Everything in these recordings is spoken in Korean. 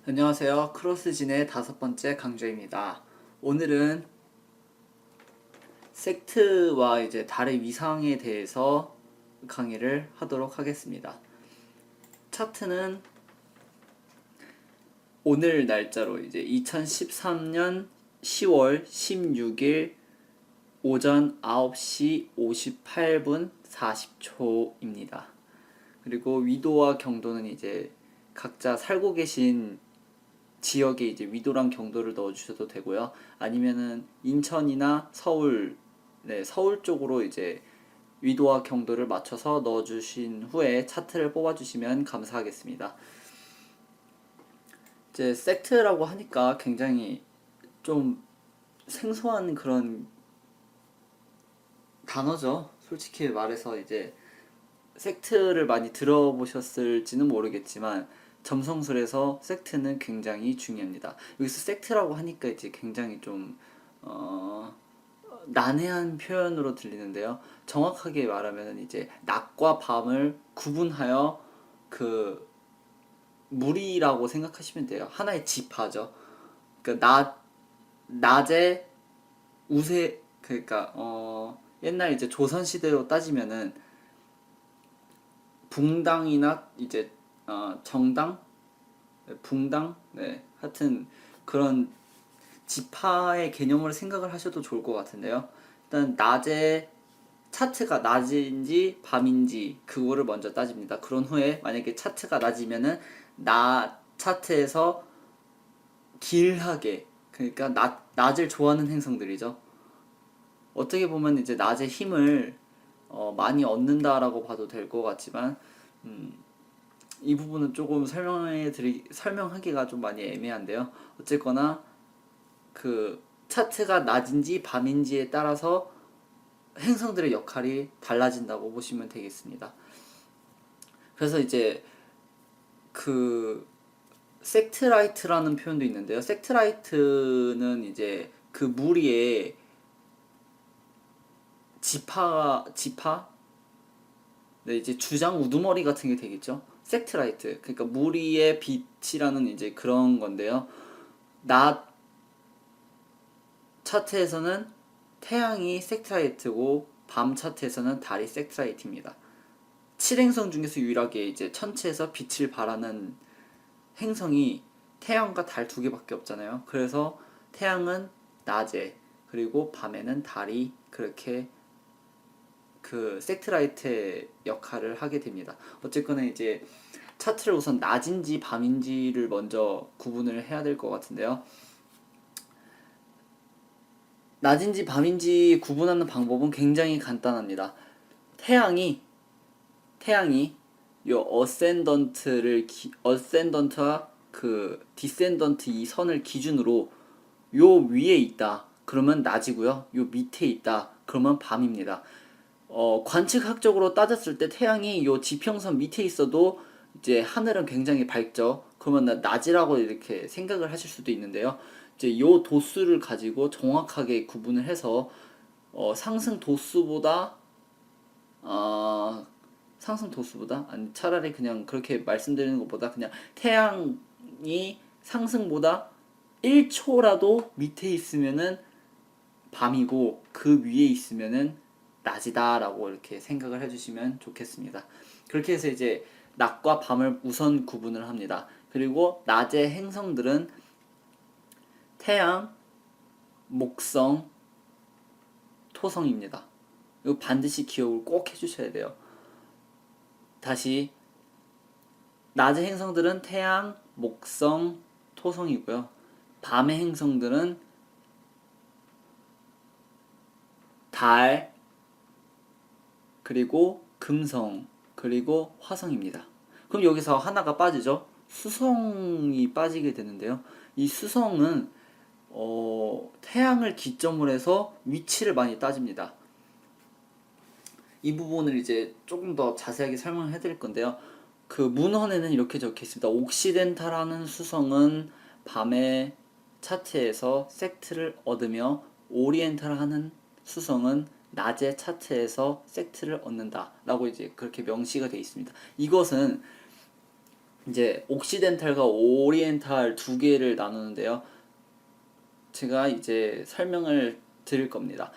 안녕하세요. 크로스진의 5번째 강좌입니다. 오늘은 섹트와 이제 달의 위상에 대해서 강의를 하도록 하겠습니다. 차트는 오늘 날짜로 이제 2013년 10월 16일 오전 9시 58분 40초입니다. 그리고 위도와 경도는 이제 각자 살고 계신 지역에 이제 위도랑 경도를 넣어주셔도 되고요. 아니면은 인천이나 서울, 서울 쪽으로 이제 위도와 경도를 맞춰서 넣어주신 후에 차트를 뽑아주시면 감사하겠습니다. 이제 섹트라고 하니까 굉장히 좀 생소한 그런 단어죠. 솔직히 말해서 이제 섹트를 많이 들어보셨을지는 모르겠지만 점성술에서 섹트는 굉장히 중요합니다. 여기서 섹트라고 하니까 이제 굉장히 좀 난해한 표현으로 들리는데요. 정확하게 말하면 이제 낮과 밤을 구분하여 그 무리라고 생각하시면 돼요. 하나의 지파죠. 그러니까 낮에 우세 그러니까 옛날 이제 조선 시대로 따지면은 붕당이나 이제 정당, 붕당, 하여튼 그런 지파의 개념으로 생각을 하셔도 좋을 것 같은데요. 일단 낮에 차트가 낮인지 밤인지 그거를 먼저 따집니다. 그런 후에 만약에 차트가 낮이면은 낮 차트에서 길하게 그러니까 낮을 좋아하는 행성들이죠. 어떻게 보면 이제 낮에 힘을 많이 얻는다라고 봐도 될 것 같지만 이 부분은 조금 설명하기가 좀 많이 애매한데요. 어쨌거나 그 차트가 낮인지 밤인지에 따라서 행성들의 역할이 달라진다고 보시면 되겠습니다. 그래서 이제 그 섹트라이트라는 표현도 있는데요. 섹트라이트는 이제 그 무리에 지파 네, 이제 주장 우두머리 같은 게 되겠죠. 섹트라이트. 그러니까 무리의 빛이라는 이제 그런 건데요. 낮 차트에서는 태양이 섹트라이트고 밤 차트에서는 달이 섹트라이트입니다. 7행성 중에서 유일하게 이제 천체에서 빛을 발하는 행성이 태양과 달 두 개밖에 없잖아요. 그래서 태양은 낮에 그리고 밤에는 달이 그렇게 그 섹트라이트의 역할을 하게 됩니다. 어쨌거나 이제 차트를 우선 낮인지 밤인지를 먼저 구분을 해야 될 것 같은데요. 낮인지 밤인지 구분하는 방법은 굉장히 간단합니다. 태양이 요 어센던트와 그 디센던트 이 선을 기준으로 요 위에 있다. 그러면 낮이고요. 요 밑에 있다. 그러면 밤입니다. 관측학적으로 따졌을 때 태양이 요 지평선 밑에 있어도 이제 하늘은 굉장히 밝죠. 그러면 낮이라고 이렇게 생각을 하실 수도 있는데요. 이제 요 도수를 가지고 정확하게 구분을 해서 상승 도수보다 어, 상승 도수보다 아니 차라리 그냥 그렇게 말씀드리는 것보다 그냥 태양이 상승보다 1초라도 밑에 있으면은 밤이고 그 위에 있으면은 낮이다라고 이렇게 생각을 해주시면 좋겠습니다. 그렇게 해서 이제 낮과 밤을 우선 구분을 합니다. 그리고 낮의 행성들은 태양, 목성, 토성입니다. 이거 반드시 기억을 꼭 해주셔야 돼요. 다시 낮의 행성들은 태양, 목성, 토성이고요. 밤의 행성들은 달, 그리고 금성, 그리고 화성입니다. 그럼 여기서 하나가 빠지죠? 수성이 빠지게 되는데요. 이 수성은 태양을 기점으로 해서 위치를 많이 따집니다. 이 부분을 이제 조금 더 자세하게 설명해 드릴 건데요. 그 문헌에는 이렇게 적혀 있습니다. 옥시덴탈하는 수성은 밤의 차트에서 섹트를 얻으며 오리엔탈하는 수성은 낮의 차트에서 섹트를 얻는다 라고 이제 그렇게 명시가 되어 있습니다. 이것은 이제 옥시덴탈과 오리엔탈 두 개를 나누는데요. 제가 이제 설명을 드릴 겁니다.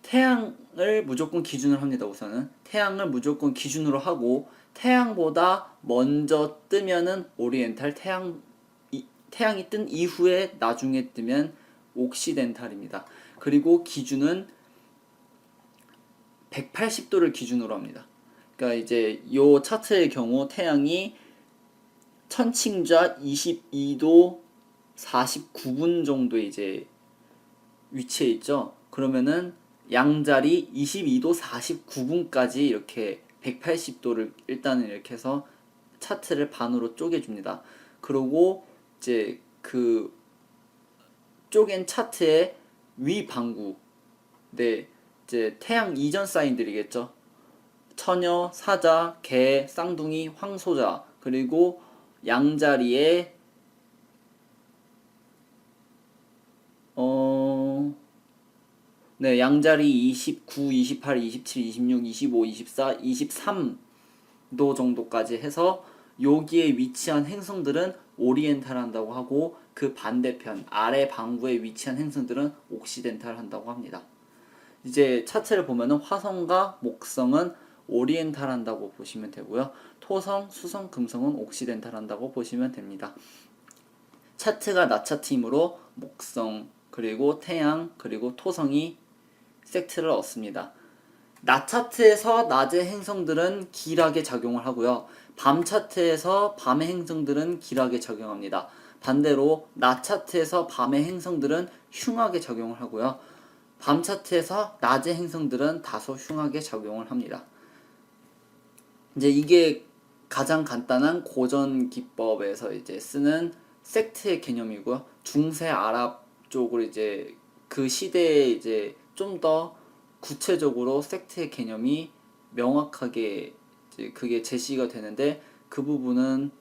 태양을 무조건 기준으로 합니다. 우선은 태양을 무조건 기준으로 하고 태양보다 먼저 뜨면은 오리엔탈, 태양이 뜬 이후에 나중에 뜨면 옥시덴탈입니다. 그리고 기준은 180도를 기준으로 합니다. 그러니까 이제 요 차트의 경우 태양이 천칭좌 22도 49분 정도 이제 위치해 있죠. 그러면은 양자리 22도 49분까지 이렇게 180도를 일단은 이렇게 해서 차트를 반으로 쪼개줍니다. 그리고 이제 그 쪼갠 차트의 위 방구, 네, 이제 태양 이전 사인들이겠죠. 처녀, 사자, 개, 쌍둥이, 황소자, 그리고 양자리에 네, 양자리 29, 28, 27, 26, 25, 24, 23도 정도까지 해서 여기에 위치한 행성들은 오리엔탈 한다고 하고 그 반대편 아래 방구에 위치한 행성들은 옥시덴탈 한다고 합니다. 이제 차트를 보면은 화성과 목성은 오리엔탈 한다고 보시면 되고요. 토성, 수성, 금성은 옥시덴탈 한다고 보시면 됩니다. 차트가 낮 차트이므로 목성, 그리고 태양, 그리고 토성이 섹트를 얻습니다. 낮 차트에서 낮의 행성들은 길하게 작용을 하고요. 밤 차트에서 밤의 행성들은 길하게 작용합니다. 반대로 낮 차트에서 밤의 행성들은 흉하게 작용을 하고요. 밤 차트에서 낮의 행성들은 다소 흉하게 작용을 합니다. 이제 이게 가장 간단한 고전 기법에서 이제 쓰는 섹트의 개념이고요. 중세 아랍 쪽으로 이제 그 시대에 이제 좀 더 구체적으로 섹트의 개념이 명확하게 이제 그게 제시가 되는데 그 부분은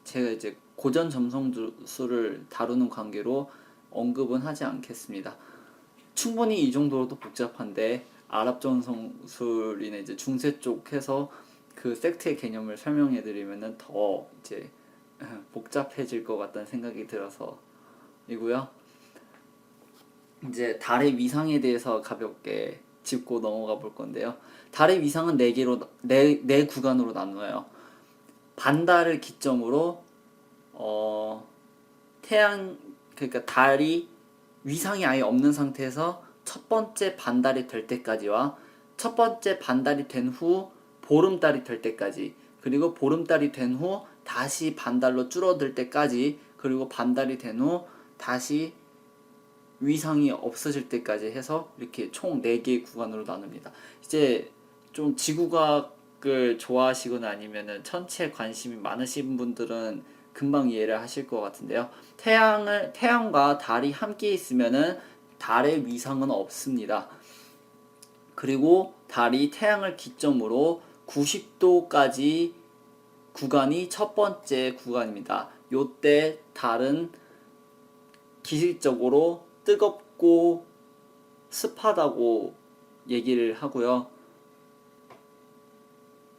제가 이제 고전 점성술을 다루는 관계로 언급은 하지 않겠습니다. 충분히 이 정도로도 복잡한데 아랍 점성술이나 이제 중세 쪽 해서 그 섹트의 개념을 설명해 드리면은 더 이제 복잡해질 것 같다는 생각이 들어서 이고요. 이제 달의 위상에 대해서 가볍게 짚고 넘어가 볼 건데요. 달의 위상은 네 구간으로 나누어요. 반달을 기점으로 태양, 그러니까 달이 위상이 아예 없는 상태에서 첫 번째 반달이 될 때까지와 첫 번째 반달이 된 후 보름달이 될 때까지, 그리고 보름달이 된 후 다시 반달로 줄어들 때까지, 그리고 반달이 된 후 다시 위상이 없어질 때까지 해서 이렇게 총 4개의 구간으로 나눕니다. 이제 좀 지구과학을 좋아하시거나 아니면은 천체에 관심이 많으신 분들은 금방 이해를 하실 것 같은데요. 태양과 달이 함께 있으면은 달의 위상은 없습니다. 그리고 달이 태양을 기점으로 90도까지 구간이 첫 번째 구간입니다. 요때 달은 기술적으로 뜨겁고 습하다고 얘기를 하고요.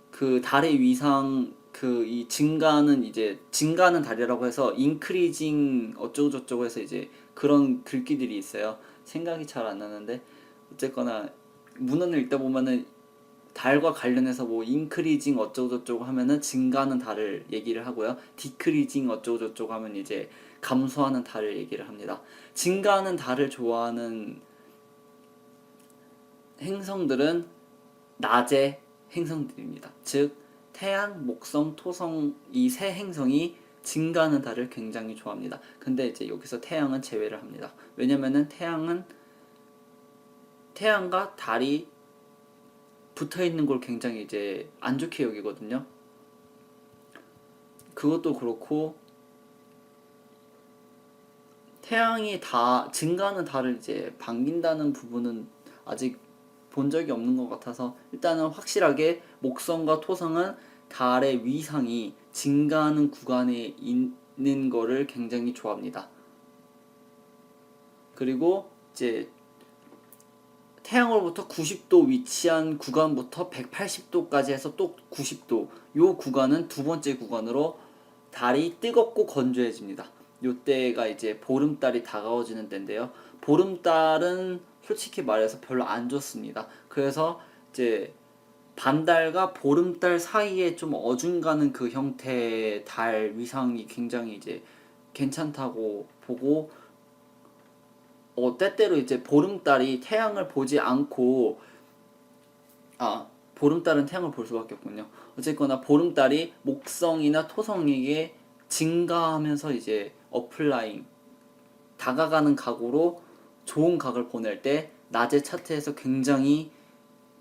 그 달의 위상 그 이 증가는 이제 증가하는 달이라고 해서 인크리징 어쩌고 저쩌고 해서 이제 그런 글귀들이 있어요. 생각이 잘 안 나는데 어쨌거나 문헌을 읽다 보면은 달과 관련해서 뭐 인크리징 어쩌고 저쩌고 하면은 증가하는 달을 얘기를 하고요. 디크리징 어쩌고 저쩌고 하면 이제 감소하는 달을 얘기를 합니다. 증가하는 달을 좋아하는 행성들은 낮의 행성들입니다. 즉 태양, 목성, 토성 이 세 행성이 증가하는 달을 굉장히 좋아합니다. 근데 이제 여기서 태양은 제외를 합니다. 왜냐면은 태양과 달이 붙어 있는 걸 굉장히 이제 안 좋게 여기거든요. 그것도 그렇고 태양이 다 증가하는 달을 이제 반긴다는 부분은 아직 본 적이 없는 것 같아서 일단은 확실하게 목성과 토성은 달의 위상이 증가하는 구간에 있는 거를 굉장히 좋아합니다. 그리고 이제 태양으로부터 90도 위치한 구간부터 180도까지 해서 또 90도, 요 구간은 두 번째 구간으로 달이 뜨겁고 건조해집니다. 요때가 이제 보름달이 다가워지는 때인데요. 보름달은 솔직히 말해서 별로 안 좋습니다. 그래서 이제 반달과 보름달 사이에 좀 어중가는 그 형태의 달 위상이 굉장히 이제 괜찮다고 보고, 때때로 이제 보름달이 태양을 보지 않고, 보름달은 태양을 볼 수밖에 없군요. 어쨌거나 보름달이 목성이나 토성에게 증가하면서 이제 어플라잉, 다가가는 각으로 좋은 각을 보낼 때 낮의 차트에서 굉장히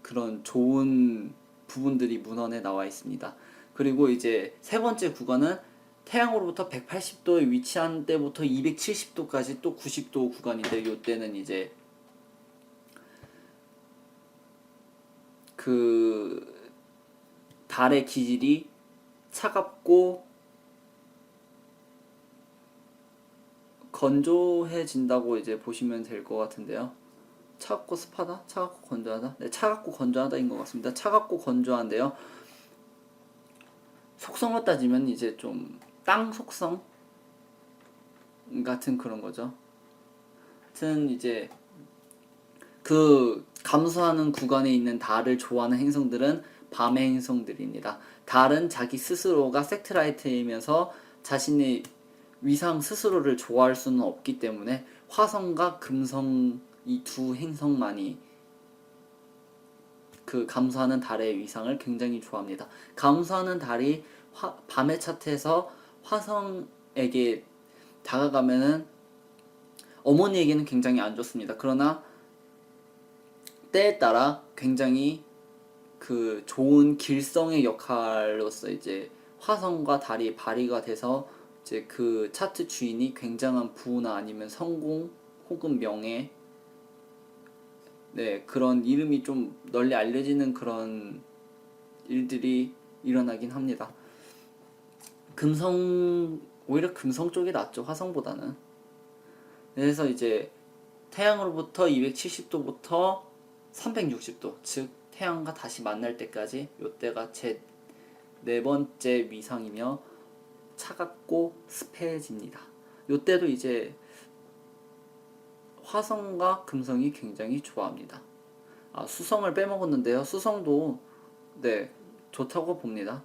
그런 좋은 부분들이 문헌에 나와 있습니다. 그리고 이제 세 번째 구간은 태양으로부터 180도에 위치한 때부터 270도까지 또 90도 구간인데, 요때는 이제 그 달의 기질이 차갑고 건조해진다고 이제 보시면 될 것 같은데요. 차갑고 습하다? 차갑고 건조하다? 네, 차갑고 건조하다인 것 같습니다. 차갑고 건조한데요. 속성을 따지면 이제 좀 땅 속성 같은 그런 거죠. 하여튼 이제 그 감소하는 구간에 있는 달을 좋아하는 행성들은 밤의 행성들입니다. 달은 자기 스스로가 섹트라이트이면서 자신의 위상 스스로를 좋아할 수는 없기 때문에 화성과 금성, 이 두 행성만이 그 감소하는 달의 위상을 굉장히 좋아합니다. 감소하는 달이 밤의 차트에서 화성에게 다가가면은 어머니에게는 굉장히 안 좋습니다. 그러나 때에 따라 굉장히 그 좋은 길성의 역할로서 이제 화성과 달이 발휘가 돼서 이제 그 차트 주인이 굉장한 부나 아니면 성공 혹은 명예, 네, 그런 이름이 좀 널리 알려지는 그런 일들이 일어나긴 합니다. 오히려 금성 쪽이 낫죠, 화성보다는. 그래서 이제 태양으로부터 270도부터 360도, 즉 태양과 다시 만날 때까지, 요때가 제 네 번째 위상이며 차갑고 습해집니다. 요때도 이제 화성과 금성이 굉장히 좋아합니다. 수성을 빼먹었는데요. 수성도 네, 좋다고 봅니다.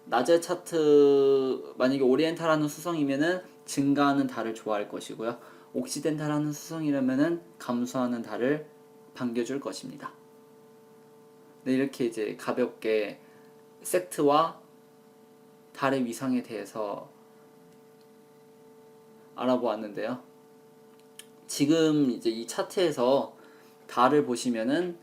낮의 차트, 만약에 오리엔탈하는 수성이면은 증가하는 달을 좋아할 것이고요. 옥시덴탈하는 수성이라면은 감소하는 달을 반겨줄 것입니다. 네, 이렇게 이제 가볍게 섹트와 달의 위상에 대해서 알아보았는데요. 지금 이제 이 차트에서 달을 보시면은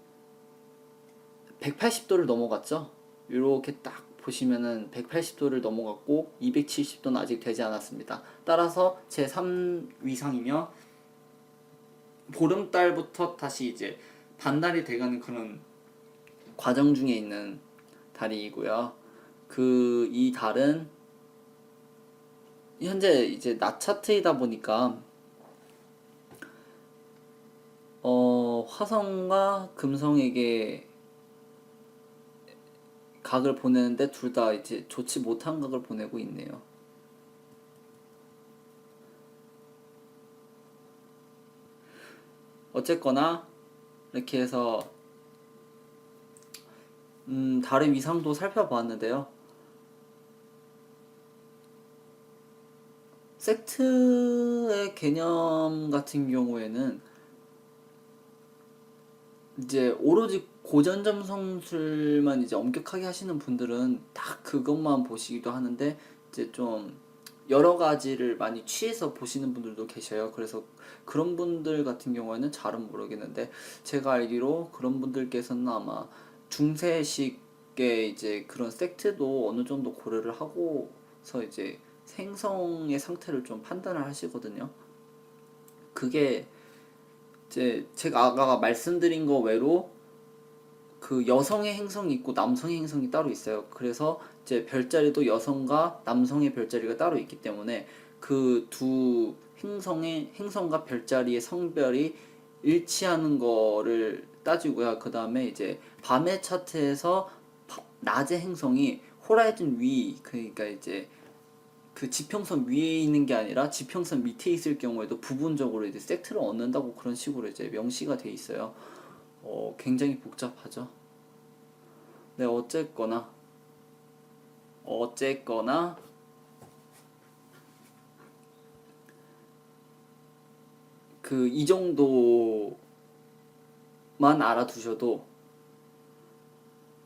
180도를 넘어갔죠. 이렇게 딱 보시면은 180도를 넘어갔고 270도는 아직 되지 않았습니다. 따라서 제3위상이며 보름달부터 다시 이제 반달이 돼가는 그런 과정 중에 있는 달이고요. 이 달은 현재 이제 낮 차트이다 보니까 화성과 금성에게 각을 보내는데 둘 다 이제 좋지 못한 각을 보내고 있네요. 어쨌거나 이렇게 해서 달의 위상도 살펴보았는데요. 섹트의 개념 같은 경우에는 이제 오로지 고전점성술만 이제 엄격하게 하시는 분들은 딱 그것만 보시기도 하는데, 이제 좀 여러 가지를 많이 취해서 보시는 분들도 계셔요. 그래서 그런 분들 같은 경우에는 잘은 모르겠는데, 제가 알기로 그런 분들께서는 아마 중세식의 이제 그런 섹트도 어느 정도 고려를 하고서 이제 생성의 상태를 좀 판단을 하시거든요. 그게 이제 제가 아까 말씀드린 거 외로 그 여성의 행성이 있고 남성의 행성이 따로 있어요. 그래서 이제 별자리도 여성과 남성의 별자리가 따로 있기 때문에 그 두 행성과 별자리의 성별이 일치하는 거를 따지고요. 그 다음에 이제 밤의 차트에서 낮의 행성이 호라이즌 위, 그러니까 이제 그 지평선 위에 있는 게 아니라 지평선 밑에 있을 경우에도 부분적으로 이제 섹트를 얻는다고 그런 식으로 이제 명시가 돼 있어요. 굉장히 복잡하죠. 네, 어쨌거나 그 이 정도만 알아두셔도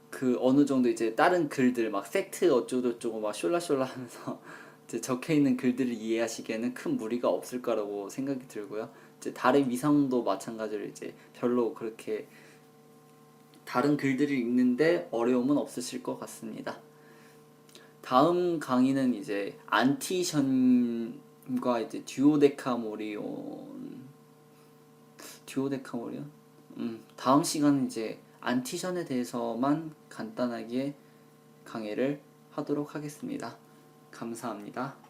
그 어느 정도 이제 다른 글들 막 섹트 어쩌고저쩌고 막 숄라숄라 하면서 이제 적혀 있는 글들을 이해하시기에는 큰 무리가 없을 거라고 생각이 들고요. 이제 달의 위상도 마찬가지로 이제 별로 그렇게 다른 글들을 읽는데 어려움은 없으실 것 같습니다. 다음 강의는 이제 안티션과 이제 듀오데카모리온. 다음 시간은 이제 안티션에 대해서만 간단하게 강의를 하도록 하겠습니다. 감사합니다.